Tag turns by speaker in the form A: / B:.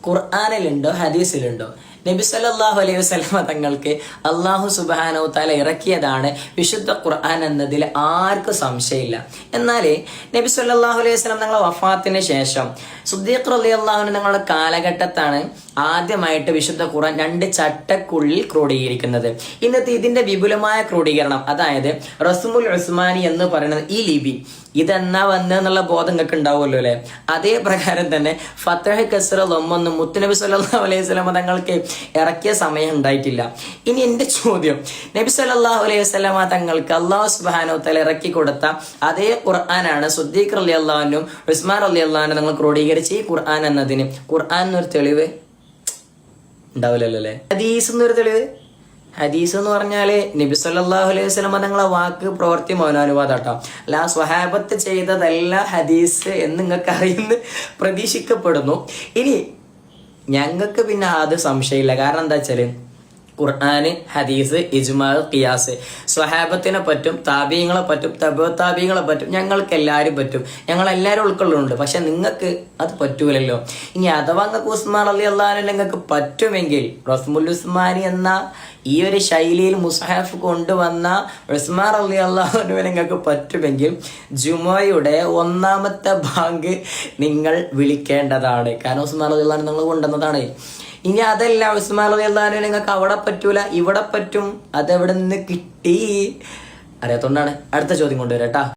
A: ഖുർആനിലുണ്ടോ ഹദീസിലുണ്ടോ? നബി സല്ലല്ലാഹു അലൈഹി വസല്ലമ തങ്ങൾക്ക് അല്ലാഹു സുബ്ഹാനഹു തആല ഇറക്കിയതാണ് വിശുദ്ധ ഖുർആൻ എന്നതിൽ ആർക്കും സംശയമില്ല. എന്നാൽ നബി സല്ലല്ലാഹു അലൈഹി വസല്ലം തങ്ങളുടെ വഫാത്തിന് ശേഷം സിദ്ദീഖ് റളിയല്ലാഹു അൻഹു തങ്ങളുടെ കാലഘട്ടത്താണ് ആദ്യമായിട്ട് വിശുദ്ധ ഖുർആൻ 2 ചട്ടക്കുള്ളിൽ ക്രോഡീകരിക്കുന്നത്. ഇന്നത്തെ ഇതിന്റെ വിപുലമായ ക്രോഡീകരണം, അതായത് റസ്മുൽ ഉസ്മാനി എന്ന് പറയുന്നത് ഈ ലിപി ഇതെന്നാ വന്നെന്നുള്ള ബോധം നിങ്ങൾക്ക് ഉണ്ടാവുമല്ലോ അല്ലെ. അതേ പ്രകാരം തന്നെ ഫതഹ് കസ്റ ലൊമ്മൊന്നും മുത്തുനബി സല്ലല്ലാഹു അലൈഹി വസല്ലം തങ്ങൾക്ക് ഇറക്കിയ സമയം ഉണ്ടായിട്ടില്ല. ഇനി എന്റെ ചോദ്യം, നബി സല്ലല്ലാഹു അലൈഹി വസല്ലം തങ്ങൾക്ക് അല്ലാഹു സുബ്ഹാനഹു തആല ഇറക്കി കൊടുത്ത അതേ ഖുർആനാണ് സിദ്ദീഖ് റളിയല്ലാഹു അൻഹു ഉസ്മാൻ റളിയല്ലാഹു അൻഹു തങ്ങൾ ക്രോഡീകരിച്ച ഈ ഖുർആൻ എന്നതിന് ഖുർആൻ എന്നൊരു തെളിവ് ഉണ്ടാവില്ലല്ലോ അല്ലെ. ഹദീസ് എന്നൊരു തെളിവ്, ഹദീസ് എന്ന് പറഞ്ഞാല് നബി സല്ലല്ലാഹു അലൈഹി വസല്ലം തങ്ങളെ വാക്ക് പ്രവൃത്തി മൗനാനുവാദാട്ടോ. അല്ല സ്വഹാബത്ത് ചെയ്തതല്ല ഹദീസ് എന്ന് നിങ്ങൾക്ക് അറിയുന്ന പ്രതീക്ഷിക്കപ്പെടുന്നു. ഇനി ഞങ്ങൾക്ക് പിന്നെ അത് സംശയമില്ല. കാരണം എന്താ വെച്ചാല് ഖുർആന്, ഹദീസ്, ഇജ്മാ, ഖിയാസ്, സ്വഹാബത്തിനെ പറ്റും, താബീങ്ങളെ പറ്റും, തബഅ താബീങ്ങളെ പറ്റും, ഞങ്ങൾക്ക് എല്ലാവരും പറ്റും, ഞങ്ങൾ എല്ലാവരും ഉൾക്കൊള്ളുന്നുണ്ട്. പക്ഷെ നിങ്ങൾക്ക് അത് പറ്റൂലല്ലോ. ഇനി അഥവാ നിങ്ങൾക്ക് ഉസ്മാൻ റളിയല്ലാഹു അൻഹു നിങ്ങൾക്ക് പറ്റുമെങ്കിൽ റസ്മുൽ ഉസ്മാനി എന്ന ഈ ഒരു ശൈലിയിൽ മുസ്ഹഫ് കൊണ്ടുവന്ന ഉസ്മാൻ റളിയല്ലാഹു അൻഹു നിങ്ങൾക്ക് പറ്റുമെങ്കിൽ ജുമുഅയുടെ 1ാമത്തെ ബാങ്ക് നിങ്ങൾ വിളിക്കേണ്ടതാണ്. കാരണം ഉസ്മാൻ റളിയല്ലാഹു അൻഹു നിങ്ങൾ കൊണ്ടുവന്നതാണ്. ഇനി അതല്ല, ഉസ്മാൻ റളിയല്ലാഹു അൻഹു നിങ്ങൾക്ക് അവിടെ പറ്റൂല, ഇവിടെ പറ്റും, അതെവിടെ നിന്ന് കിട്ടി അറിയാത്തോണ്ടാണ്. അടുത്ത ചോദ്യം കൊണ്ടുവരാം കേട്ടാ.